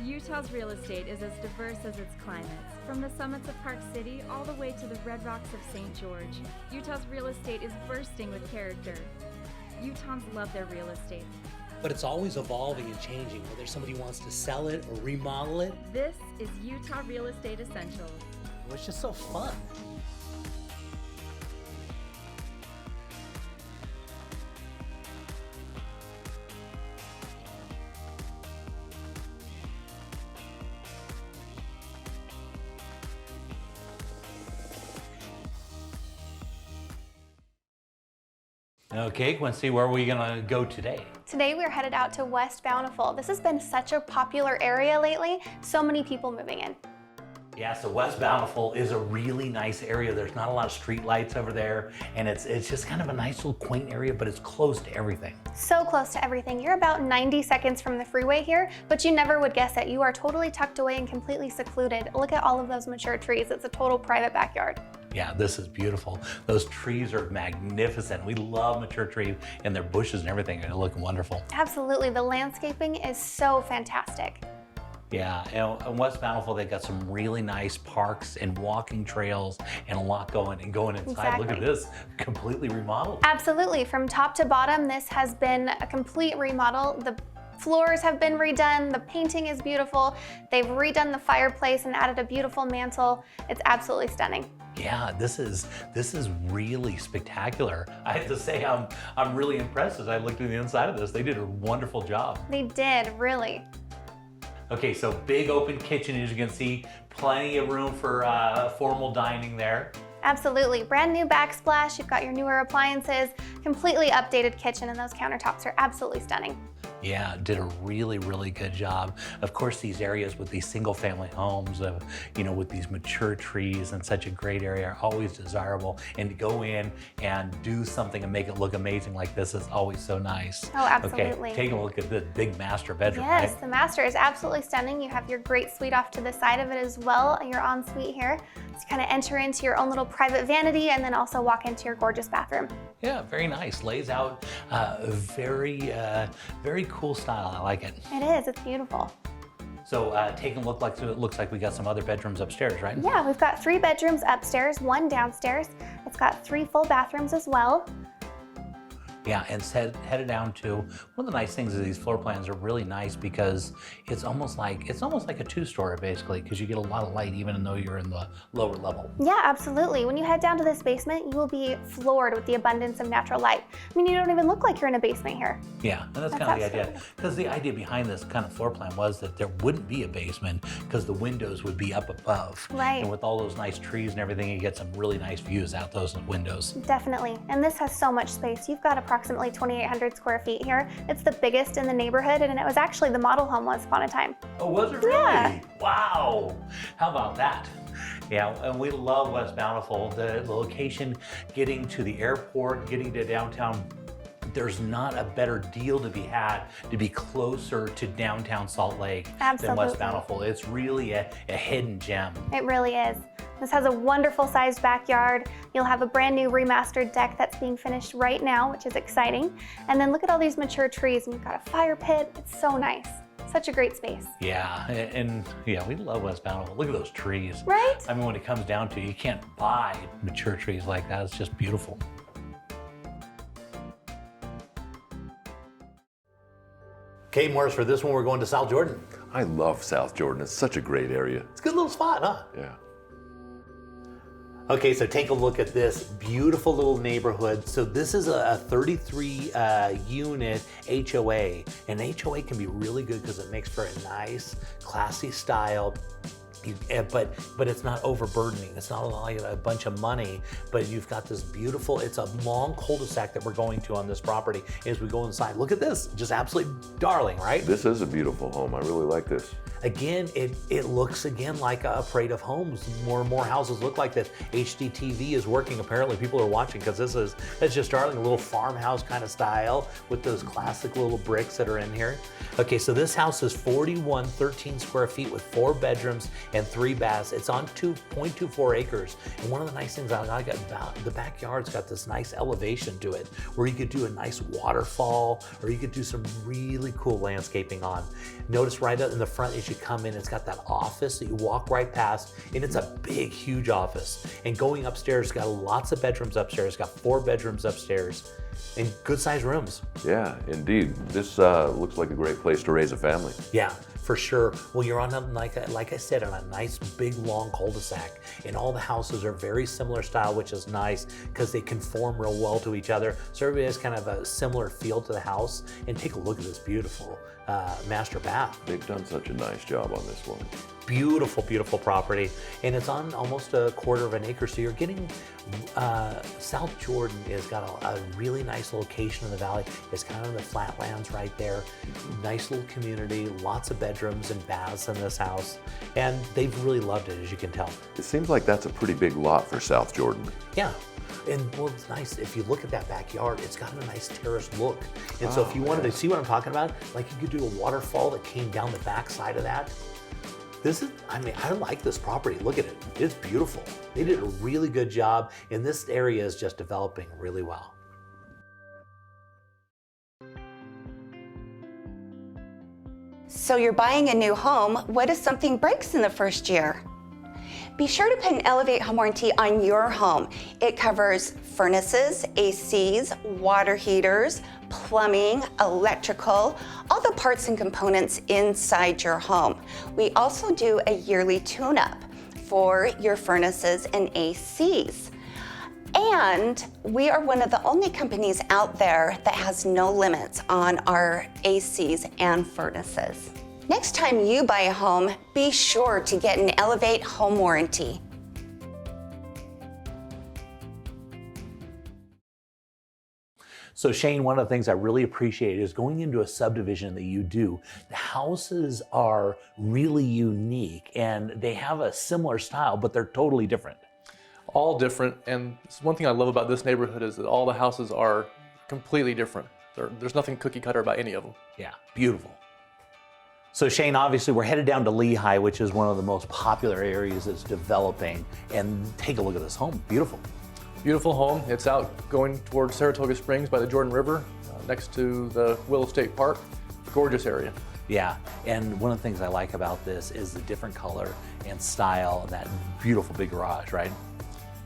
Utah's real estate is as diverse as its climates. From the summits of Park City all the way to the red rocks of St. George, Utah's real estate is bursting with character. Utahns love their real estate. But it's always evolving and changing, whether somebody wants to sell it or remodel it. This is Utah Real Estate Essentials. It's just so fun. Okay, Quincy, where are we gonna go today? Today we're headed out to West Bountiful. This has been such a popular area lately, so many people moving in. Yeah, so West Bountiful is a really nice area. There's not a lot of street lights over there, and it's just kind of a nice little quaint area, but it's close to everything. So close to everything. You're about 90 seconds from the freeway here, but you never would guess it. You are totally tucked away and completely secluded. Look at all of those mature trees. It's a total private backyard. Yeah, this is beautiful. Those trees are magnificent. We love mature trees and their bushes and everything. They look wonderful. Absolutely, the landscaping is so fantastic. Yeah, in West Bountiful, they've got some really nice parks and walking trails and a lot going inside. Exactly. Look at this, completely remodeled. Absolutely, from top to bottom, this has been a complete remodel. The floors have been redone, the painting is beautiful. They've redone the fireplace and added a beautiful mantle. It's absolutely stunning. Yeah, this is really spectacular. I have to say, I'm really impressed as I looked at the inside of this. They did a wonderful job. They did, really. Okay, so big open kitchen, as you can see, plenty of room for formal dining there. Absolutely, brand new backsplash. You've got your newer appliances, completely updated kitchen, and those countertops are absolutely stunning. Yeah, did a really, really good job. Of course, these areas with these single family homes, with these mature trees and such a great area are always desirable. And to go in and do something and make it look amazing like this is always so nice. Oh, absolutely. Okay, take a look at the big master bedroom, Yes, right? the master is absolutely stunning. You have your great suite off to the side of it as well, your ensuite here. So you kind of enter into your own little private vanity and then also walk into your gorgeous bathroom. Yeah, very nice. Lays out very cool style. I like it. It is, it's beautiful. So taking a look, it looks like we got some other bedrooms upstairs, right? Yeah, we've got 3 bedrooms upstairs, 1 downstairs. It's got 3 full bathrooms as well. Yeah, and headed down to, one of the nice things is these floor plans are really nice because it's almost like a 2-story basically, because you get a lot of light even though you're in the lower level. Yeah, absolutely. When you head down to this basement, you will be floored with the abundance of natural light. I mean, you don't even look like you're in a basement here. Yeah, and that's kind of the idea. Because the idea behind this kind of floor plan was that there wouldn't be a basement because the windows would be up above. Right. And with all those nice trees and everything, you get some really nice views out those windows. Definitely. And this has so much space. You've got approximately 2,800 square feet here. It's the biggest in the neighborhood, and it was actually the model home once upon a time. Oh, was it really? Yeah. Wow. How about that? Yeah, and we love West Bountiful. The location, getting to the airport, getting to downtown, there's not a better deal to be had to be closer to downtown Salt Lake than West Bountiful. It's really a hidden gem. It really is. This has a wonderful sized backyard. You'll have a brand new remastered deck that's being finished right now, which is exciting. And then look at all these mature trees, and you've got a fire pit. It's so nice. Such a great space. Yeah, and yeah, we love West Bountiful. Look at those trees. Right? I mean, when it comes down to it, you can't buy mature trees like that. It's just beautiful. Okay, Morris, for this one, we're going to South Jordan. I love South Jordan. It's such a great area. It's a good little spot, huh? Yeah. Okay, so take a look at this beautiful little neighborhood. So this is a 33 unit HOA. And HOA can be really good because it makes for a nice, classy style. But it's not overburdening. It's not like a bunch of money, but you've got this beautiful, it's a long cul-de-sac that we're going to on this property as we go inside. Look at this, just absolutely darling, right? This is a beautiful home. I really like this. Again, it looks again like a parade of homes. More and more houses look like this. HDTV is working. Apparently people are watching because it's just darling, a little farmhouse kind of style with those classic little bricks that are in here. Okay, so this house is 4113 square feet with 4 bedrooms and 3 baths. It's on 2.24 acres. And one of the nice things I like about the backyard's got this nice elevation to it where you could do a nice waterfall or you could do some really cool landscaping on. Notice right up in the front as you come in, it's got that office that you walk right past, and it's a big, huge office. And going upstairs, it's got lots of bedrooms upstairs. It's got 4 bedrooms upstairs and good sized rooms. Yeah, indeed. This looks like a great place to raise a family. Yeah, for sure. Well, you're on like I said, on a nice big long cul-de-sac, and all the houses are very similar style, which is nice because they conform real well to each other. So everybody has kind of a similar feel to the house. And take a look at this beautiful master bath. They've done such a nice job on this one. Beautiful, beautiful property, and it's on almost a quarter of an acre. So you're getting South Jordan has got a really nice location in the valley. It's kind of in the flatlands right there. Nice little community, lots of bedrooms and baths in this house, and they've really loved it, as you can tell. It seems like that's a pretty big lot for South Jordan. Yeah. And well, it's nice, if you look at that backyard, it's got a nice terrace look. And so if you wanted to see what I'm talking about, like you could do a waterfall that came down the back side of that. This is, I mean, I like this property. Look at it. It's beautiful. They did a really good job, and this area is just developing really well. So you're buying a new home. What if something breaks in the first year? Be sure to put an Elevate home warranty on your home. It covers furnaces, ACs, water heaters, plumbing, electrical, all the parts and components inside your home. We also do a yearly tune-up for your furnaces and ACs. And we are one of the only companies out there that has no limits on our ACs and furnaces. Next time you buy a home, be sure to get an Elevate home warranty. So Shane, one of the things I really appreciate is going into a subdivision that you do. The houses are really unique and they have a similar style, but they're totally different. All different, and one thing I love about this neighborhood is that all the houses are completely different. There's nothing cookie cutter about any of them. Yeah, beautiful. So Shane, obviously we're headed down to Lehi, which is one of the most popular areas that's developing, and take a look at this home, beautiful. Beautiful home. It's out going towards Saratoga Springs by the Jordan River, next to the Willow State Park. Gorgeous area. Yeah, and one of the things I like about this is the different color and style and that beautiful big garage, right?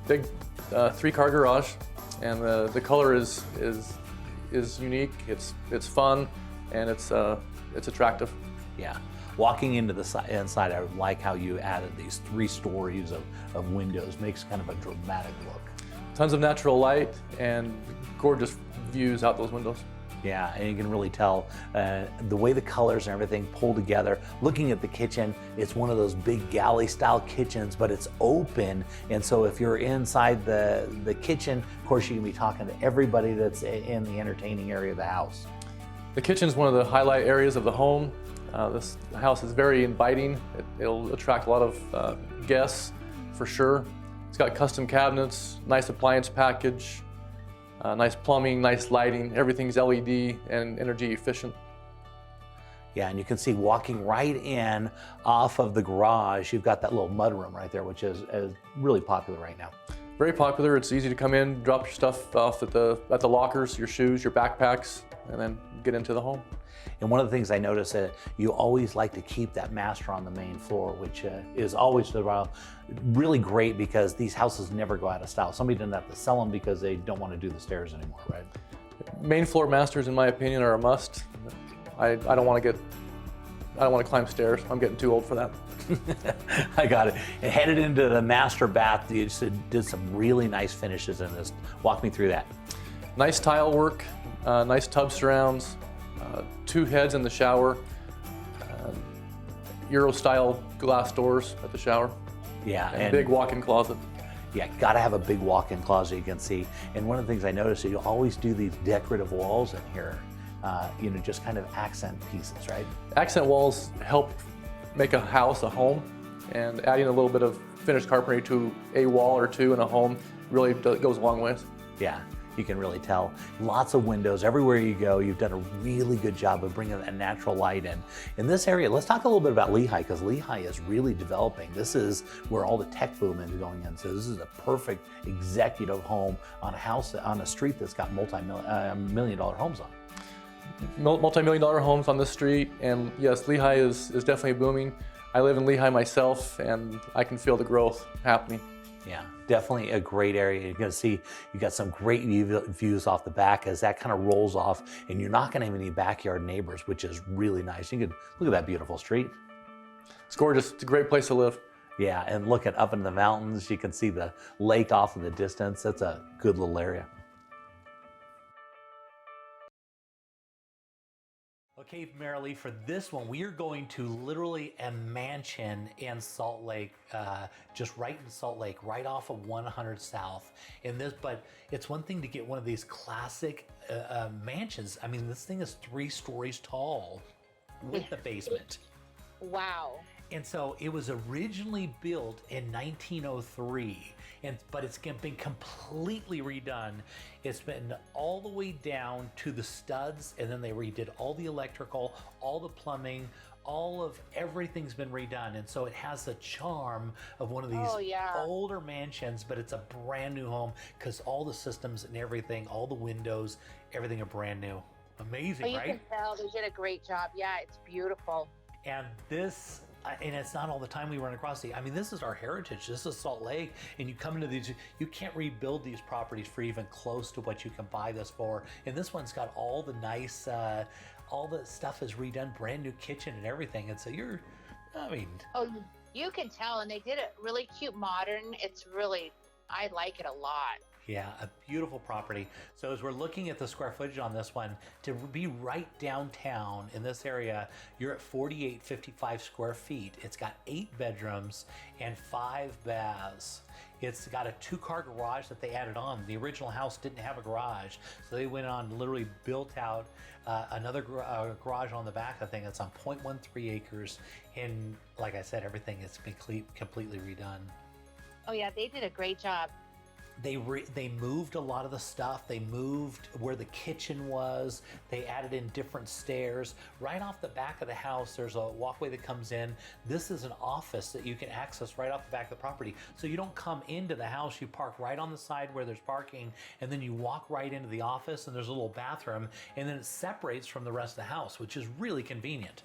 Big 3-car garage, and the color is unique. It's fun, and it's attractive. Yeah, walking into the inside, I like how you added these 3 stories of windows. Makes kind of a dramatic look. Tons of natural light and gorgeous views out those windows. Yeah, and you can really tell the way the colors and everything pull together. Looking at the kitchen, it's one of those big galley style kitchens, but it's open. And so if you're inside the kitchen, of course you can be talking to everybody that's in the entertaining area of the house. The kitchen is one of the highlight areas of the home. This house is very inviting. It'll attract a lot of guests for sure. It's got custom cabinets, nice appliance package, nice plumbing, nice lighting. Everything's LED and energy efficient. Yeah, and you can see walking right in off of the garage, you've got that little mudroom right there, which is really popular right now. Very popular. It's easy to come in, drop your stuff off at the lockers, your shoes, your backpacks, and then get into the home. And one of the things I noticed that you always like to keep that master on the main floor, which is always really great because these houses never go out of style. Somebody doesn't have to sell them because they don't want to do the stairs anymore, right? Main floor masters, in my opinion, are a must. I don't want to climb stairs. I'm getting too old for that. I got it. And headed into the master bath, you just did some really nice finishes in this. Walk me through that. Nice tile work, nice tub surrounds, 2 heads in the shower, Euro-style glass doors at the shower. Yeah, and big walk-in closet. Yeah, gotta have a big walk-in closet you can see. And one of the things I noticed is you always do these decorative walls in here, just kind of accent pieces, right? Accent walls help make a house a home, and adding a little bit of finished carpentry to a wall or two in a home really goes a long ways. Yeah, you can really tell. Lots of windows everywhere you go. You've done a really good job of bringing that natural light in. In this area, let's talk a little bit about Lehigh, because Lehigh is really developing. This is where all the tech boom is going in. So this is a perfect executive home on a house, on a street that's got multi-million-dollar homes on it. Multi-million-dollar homes on this street, and yes, Lehigh is definitely booming. I live in Lehigh myself, and I can feel the growth happening. Yeah, definitely a great area. You're going to see you got some great views off the back as that kind of rolls off, and you're not going to have any backyard neighbors, which is really nice. You can look at that beautiful street. It's gorgeous. It's a great place to live. Yeah, and looking up into the mountains, you can see the lake off in the distance. That's a good little area. Okay, Marilee, for this one, we are going to literally a mansion in Salt Lake, just right in Salt Lake, right off of 100 South. But it's one thing to get one of these classic mansions. I mean, this thing is 3 stories tall with the basement. Wow. And so it was originally built in 1903, but it's been completely redone. It's been all the way down to the studs, and then they redid all the electrical, all the plumbing, everything's been redone. And so it has the charm of one of these older mansions, but it's a brand new home because all the systems and everything, all the windows, everything are brand new. Amazing, right? You can tell they did a great job. Yeah, it's beautiful. And this, and it's not all the time we run across I mean, this is our heritage. This is Salt Lake, and you come into these, you can't rebuild these properties for even close to what you can buy this for. And this one's got all the nice, all the stuff is redone, brand new kitchen and everything. And so Oh, you can tell, and they did it really cute, modern. It's really, I like it a lot. Yeah, a beautiful property. So as we're looking at the square footage on this one, to be right downtown in this area, you're at 4,855 square feet. It's got 8 bedrooms and 5 baths. It's got a 2-car garage that they added on. The original house didn't have a garage, so they went on and literally built out another garage on the back of the thing. It's on 0.13 acres, and like I said, everything is completely redone. Oh yeah, they did a great job. They moved a lot of the stuff. They moved where the kitchen was. They added in different stairs. Right off the back of the house, there's a walkway that comes in. This is an office that you can access right off the back of the property. So you don't come into the house, you park right on the side where there's parking, and then you walk right into the office, and there's a little bathroom, and then it separates from the rest of the house, which is really convenient.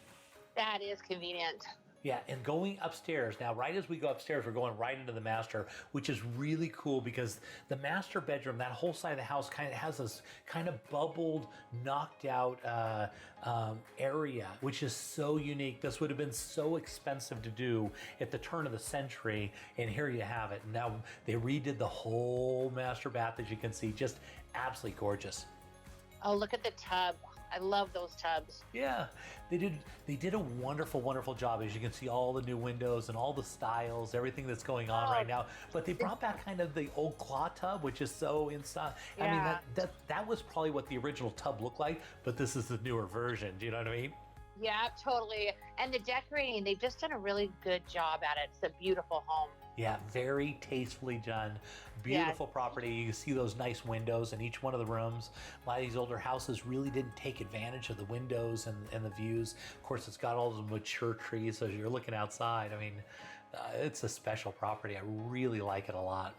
That is convenient. Yeah, and going upstairs, now right as we go upstairs, we're going right into the master, which is really cool because the master bedroom, that whole side of the house kind of has this kind of bubbled, knocked out area, which is so unique. This would have been so expensive to do at the turn of the century, and here you have it. Now they redid the whole master bath, as you can see, just absolutely gorgeous. Oh, look at the tub. I love those tubs. Yeah, they did a wonderful job. As you can see, all the new windows and all the styles, everything that's going on right now. But they brought back kind of the old claw tub, which is so inside. I mean, that was probably what the original tub looked like, but this is the newer version. Do you know what I mean? Yeah, totally. And the decorating, they've just done a really good job at it. It's a beautiful home. Yeah, very tastefully done. Beautiful property. You can see those nice windows in each one of the rooms. A lot of these older houses really didn't take advantage of the windows and the views. Of course, it's got all the mature trees, so as you're looking outside, I mean, it's a special property. I really like it a lot.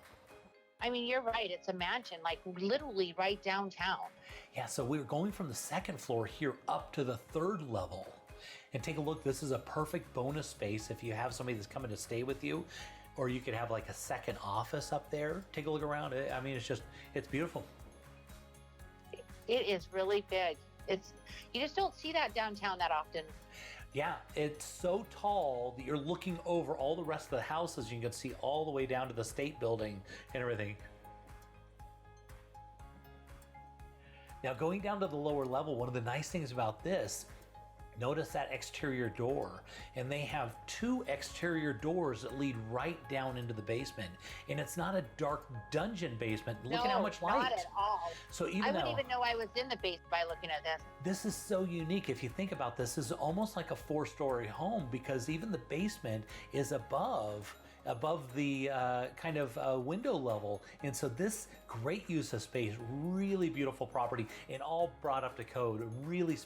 I mean, you're right. It's a mansion, like literally right downtown. Yeah, so we're going from the 2nd floor here up to the 3rd level. And take a look, this is a perfect bonus space if you have somebody that's coming to stay with you, or you could have like a second office up there. Take a look around. I mean, it's beautiful. It is really big. You just don't see that downtown that often. Yeah, it's so tall that you're looking over all the rest of the houses. You can see all the way down to the state building and everything. Now, going down to the lower level, one of the nice things about this, notice that exterior door, and they have 2 exterior doors that lead right down into the basement, and it's not a dark dungeon basement. Look at how much light. Not at all. So I wouldn't even know I was in the basement by looking at this. This is so unique. If you think about this is almost like a 4-story home because even the basement is above above the kind of window level. And so this great use of space, really beautiful property, and all brought up to code. Really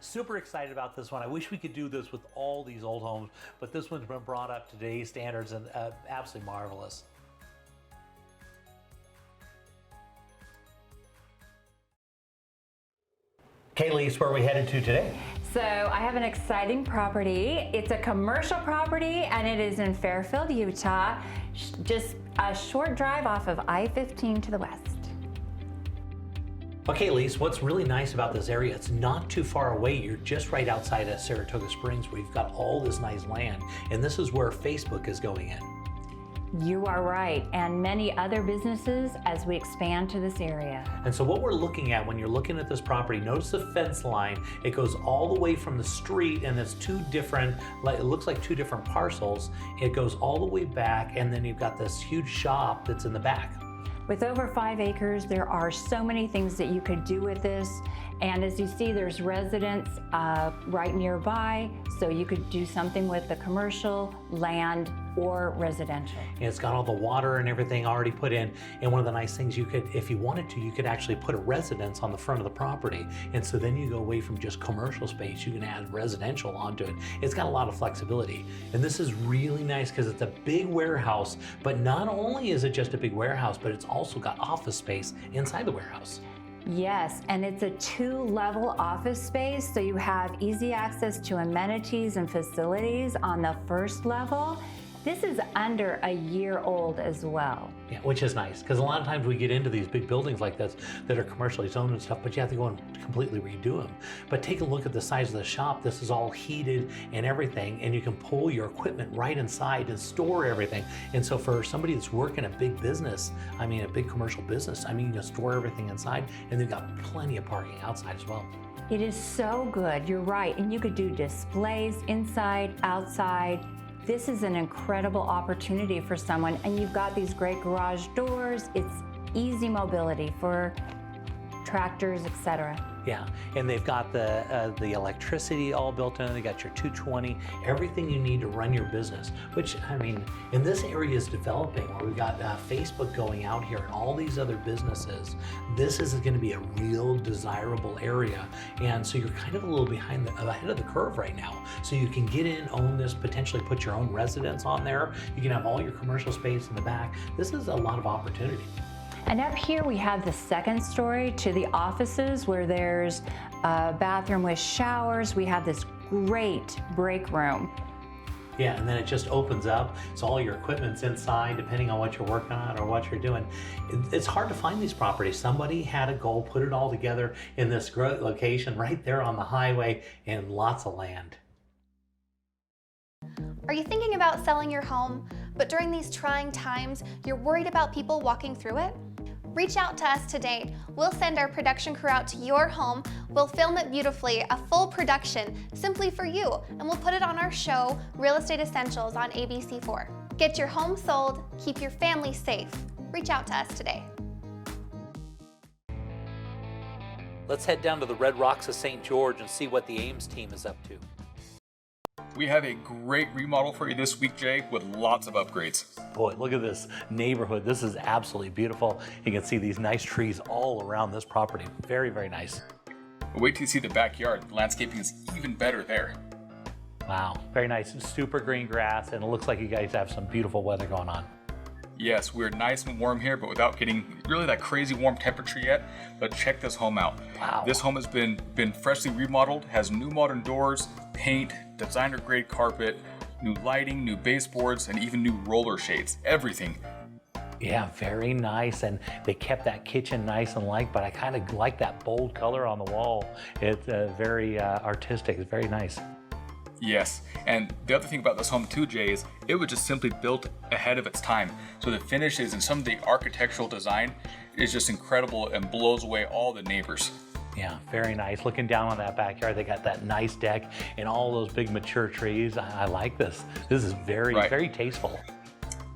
super excited about this one. I wish we could do this with all these old homes, but this one's been brought up to today's standards and absolutely marvelous. Kaylee, where are we headed to today? So I have an exciting property. It's a commercial property and it is in Fairfield, Utah, just a short drive off of I-15 to the west. Okay, Lise, what's really nice about this area, it's not too far away. You're just right outside of Saratoga Springs where you've got all this nice land, and this is where Facebook is going in. You are right, and many other businesses as we expand to this area. And so what we're looking at when you're looking at this property, notice the fence line. It goes all the way from the street, and it's two different, it looks like two different parcels. It goes all the way back, and then you've got this huge shop that's in the back. With over 5 acres, there are so many things that you could do with this. And as you see, there's residents right nearby, so you could do something with the commercial, land, or residential. And it's got all the water and everything already put in. And one of the nice things you could, if you wanted to, you could actually put a residence on the front of the property. And so then you go away from just commercial space, you can add residential onto it. It's got a lot of flexibility. And this is really nice because it's a big warehouse, but not only is it just a big warehouse, but it's also got office space inside the warehouse. Yes, and it's a 2-level office space, so you have easy access to amenities and facilities on the first level. This is under a year old as well. Yeah, which is nice, because a lot of times we get into these big buildings like this that are commercially zoned and stuff, but you have to go and completely redo them. But take a look at the size of the shop. This is all heated and everything, and you can pull your equipment right inside and store everything. And so for somebody that's working a big business, I mean a big commercial business, I mean you can store everything inside, and they've got plenty of parking outside as well. It is so good, you're right, and you could do displays inside, outside. This is an incredible opportunity for someone, and you've got these great garage doors. It's easy mobility for tractors, etc. Yeah, and they've got the electricity all built in. They got your 220, everything you need to run your business. Which, I mean, and this area is developing where we've got Facebook going out here and all these other businesses. This is going to be a real desirable area, and so you're kind of a little ahead of the curve right now. So you can get in, own this, potentially put your own residence on there. You can have all your commercial space in the back. This is a lot of opportunity. And up here we have the second story to the offices where there's a bathroom with showers. We have this great break room. Yeah, and then it just opens up, so all your equipment's inside, depending on what you're working on or what you're doing. It's hard to find these properties. Somebody had a goal, put it all together in this great location right there on the highway, and lots of land. Are you thinking about selling your home, but during these trying times, you're worried about people walking through it? Reach out to us today. We'll send our production crew out to your home. We'll film it beautifully, a full production, simply for you, and we'll put it on our show, Real Estate Essentials on ABC4. Get your home sold, keep your family safe. Reach out to us today. Let's head down to the Red Rocks of St. George and see what the Ames team is up to. We have a great remodel for you this week, Jay, with lots of upgrades. Boy, look at this neighborhood. This is absolutely beautiful. You can see these nice trees all around this property. Very, very nice. Wait till you see the backyard. The landscaping is even better there. Wow, very nice. Super green grass, and it looks like you guys have some beautiful weather going on. Yes, we're nice and warm here, but without getting really that crazy warm temperature yet. But check this home out. Wow. This home has been freshly remodeled, has new modern doors, paint, designer grade carpet, new lighting, new baseboards, and even new roller shades. Everything. Yeah, very nice, and they kept that kitchen nice and light, but I kind of like that bold color on the wall. It's very artistic. It's very nice. Yes, and the other thing about this home too, Jay, is it was just simply built ahead of its time. So the finishes and some of the architectural design is just incredible and blows away all the neighbors. Yeah, very nice. Looking down on that backyard, they got that nice deck and all those big mature trees. I like this. This is very, very tasteful.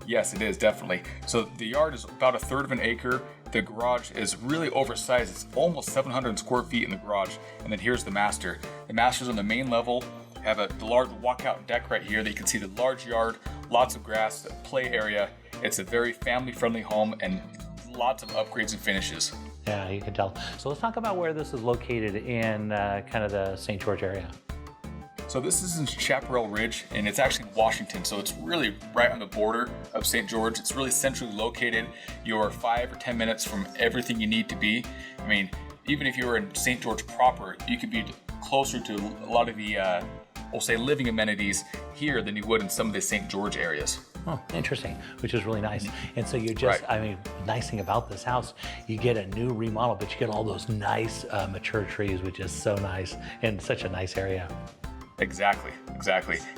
Yes, it is, definitely. So the yard is about 1/3 of an acre. The garage is really oversized. It's almost 700 square feet in the garage. And then here's the master. The master's on the main level. Have the large walkout deck right here that you can see the large yard, lots of grass, play area. It's a very family-friendly home and lots of upgrades and finishes. Yeah, you can tell. So let's talk about where this is located in kind of the St. George area. So this is in Chaparral Ridge, and it's actually Washington, so it's really right on the border of St. George. It's really centrally located. You're 5 or 10 minutes from everything you need to be. I mean, even if you were in St. George proper, you could be closer to a lot of the, we'll say, living amenities here than you would in some of the St. George areas. Oh, interesting, which is really nice. And so you just, Right. I mean, the nice thing about this house, you get a new remodel, but you get all those nice mature trees, which is so nice and such a nice area. Exactly.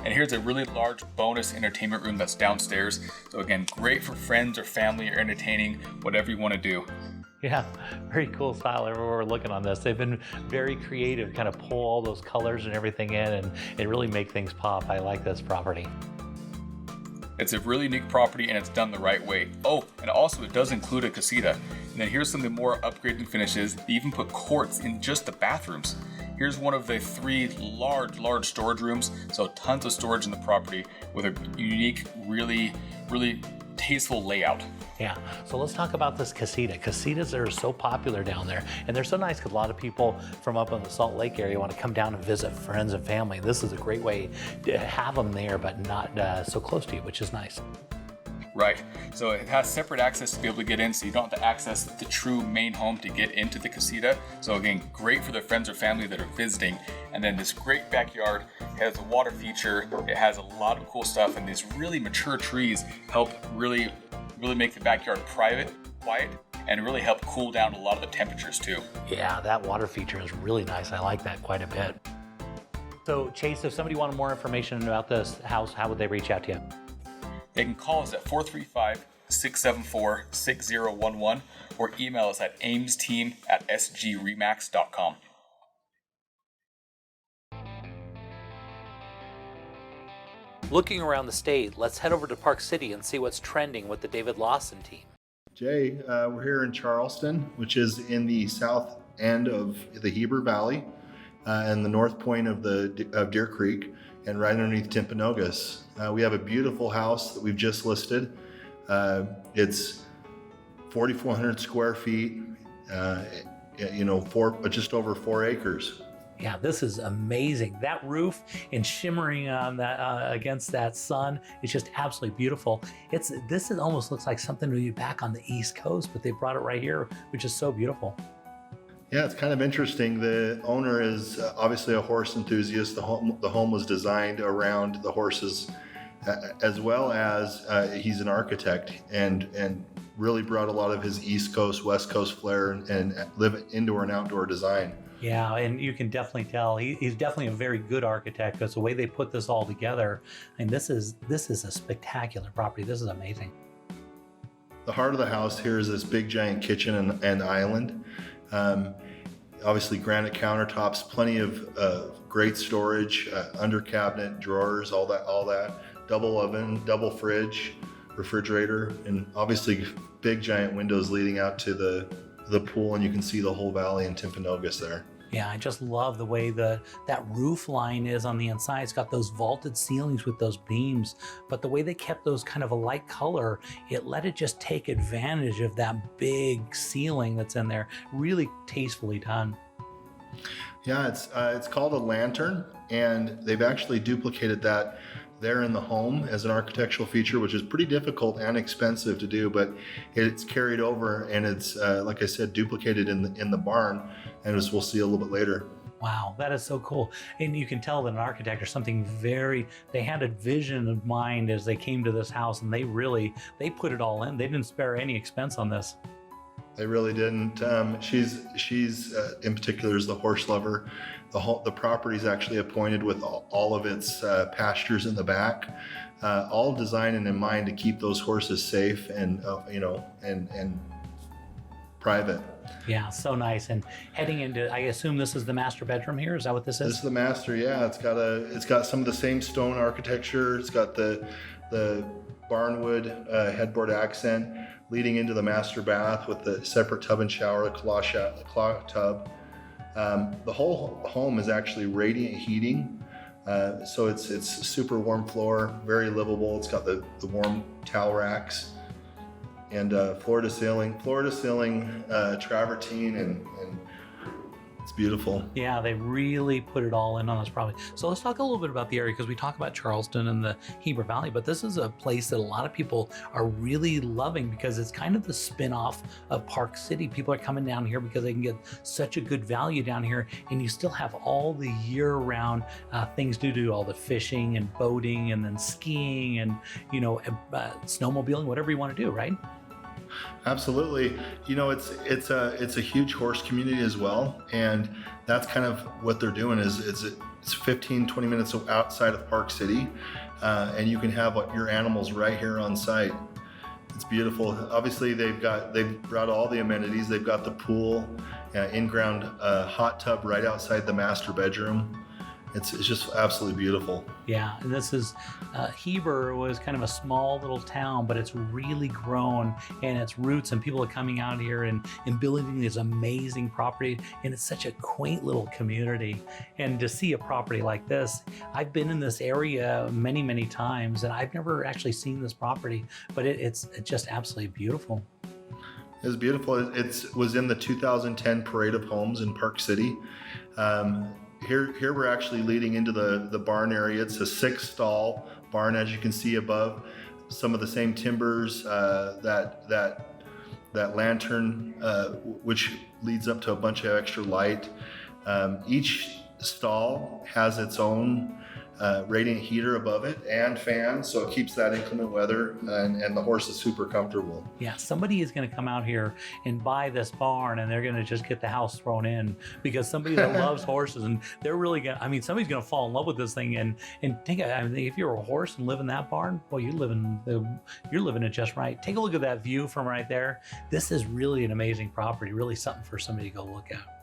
And here's a really large bonus entertainment room that's downstairs. So again, great for friends or family or entertaining, whatever you want to do. Yeah, very cool style everywhere we're looking on this. They've been very creative, kind of pull all those colors and everything in and really make things pop. I like this property. It's a really unique property and it's done the right way. Oh, and also it does include a casita. And then here's some of the more upgraded finishes. They even put quartz in just the bathrooms. Here's one of the 3 large storage rooms. So tons of storage in the property with a unique, really tasteful layout. Yeah, so let's talk about this casita. Casitas are so popular down there, and they're so nice because a lot of people from up in the Salt Lake area want to come down and visit friends and family. This is a great way to have them there, but not so close to you, which is nice. Right, so it has separate access to be able to get in, so you don't have to access the true main home to get into the casita. So again, great for the friends or family that are visiting. And then this great backyard has a water feature. It has a lot of cool stuff, and these really mature trees help really make the backyard private, quiet, and really help cool down a lot of the temperatures too. Yeah, that water feature is really nice. I like that quite a bit. So Chase, if somebody wanted more information about this house, how would they reach out to you? They can call us at 435-674-6011 or email us at aimsteam@sgremax.com. Looking around the state, let's head over to Park City and see what's trending with the David Lawson team. Jay, we're here in Charleston, which is in the south end of the Heber Valley and the north point of Deer Creek, and right underneath Timpanogos. We have a beautiful house that we've just listed. It's 4,400 square feet, just over 4 acres. Yeah, this is amazing. That roof and shimmering on that against that sun, it's just absolutely beautiful. This almost looks like something to be back on the East Coast, but they brought it right here, which is so beautiful. Yeah, it's kind of interesting. The owner is obviously a horse enthusiast. The home was designed around the horses, as well as he's an architect and really brought a lot of his East Coast, West Coast flair and live indoor and outdoor design. Yeah, and you can definitely tell he's definitely a very good architect because the way they put this all together, and this is a spectacular property. This is amazing. The heart of the house here is this big giant kitchen and island. Obviously granite countertops, plenty of great storage, under cabinet, drawers, all that. Double oven, double fridge, refrigerator, and obviously big giant windows leading out to the pool, and you can see the whole valley in Timpanogos there. Yeah, I just love the way that roof line is on the inside. It's got those vaulted ceilings with those beams, but the way they kept those kind of a light color, it let it just take advantage of that big ceiling that's in there. Really tastefully done. Yeah, it's called a lantern, and they've actually duplicated that there in the home as an architectural feature, which is pretty difficult and expensive to do, but it's carried over and it's, like I said, duplicated in the barn, and as we'll see a little bit later. Wow, that is so cool. And you can tell that an architect or something they had a vision in mind as they came to this house, and they put it all in. They didn't spare any expense on this. They really didn't. She's in particular is the horse lover. The property is actually appointed with all of its pastures in the back, all designed and in mind to keep those horses safe and and private. Yeah, so nice. And heading into, I assume this is the master bedroom here. Is that what this is? This is the master. Yeah, it's got some of the same stone architecture. It's got the barnwood headboard accent. leading into the master bath with the separate tub and shower, the claw tub. The whole home is actually radiant heating. So it's super warm floor, very livable. It's got the warm towel racks and floor to ceiling travertine, and it's beautiful. Yeah, they really put it all in on this property. So let's talk a little bit about the area, because we talk about Charleston and the Heber Valley, but this is a place that a lot of people are really loving because it's kind of the spin-off of Park City. People are coming down here because they can get such a good value down here, and you still have all the year-round things to do, all the fishing and boating and then skiing and, you know, snowmobiling, whatever you want to do, right? Absolutely. You know, it's a huge horse community as well, and that's kind of what they're doing is it's 15-20 minutes outside of Park City, and you can have your animals right here on site. It's beautiful. Obviously, they've brought all the amenities. They've got the pool, in-ground hot tub right outside the master bedroom. It's just absolutely beautiful. Yeah, and this is, Heber was kind of a small little town, but it's really grown and its roots, and people are coming out here and building this amazing property, and it's such a quaint little community. And to see a property like this, I've been in this area many, many times, and I've never actually seen this property, but it's just absolutely beautiful. It's beautiful. It was in the 2010 Parade of Homes in Park City. Here we're actually leading into the barn area. It's a 6-stall barn, as you can see above. Some of the same timbers, that lantern, which leads up to a bunch of extra light. Each stall has its own radiant heater above it and fan, so it keeps that inclement weather, and the horse is super comfortable. Yeah, somebody is going to come out here and buy this barn, and they're going to just get the house thrown in, because somebody that loves horses, and they're really going to, I mean, somebody's going to fall in love with this thing. And think, I mean, if you're a horse and live in that barn, boy, you're living it just right. Take a look at that view from right there. This is really an amazing property, really something for somebody to go look at.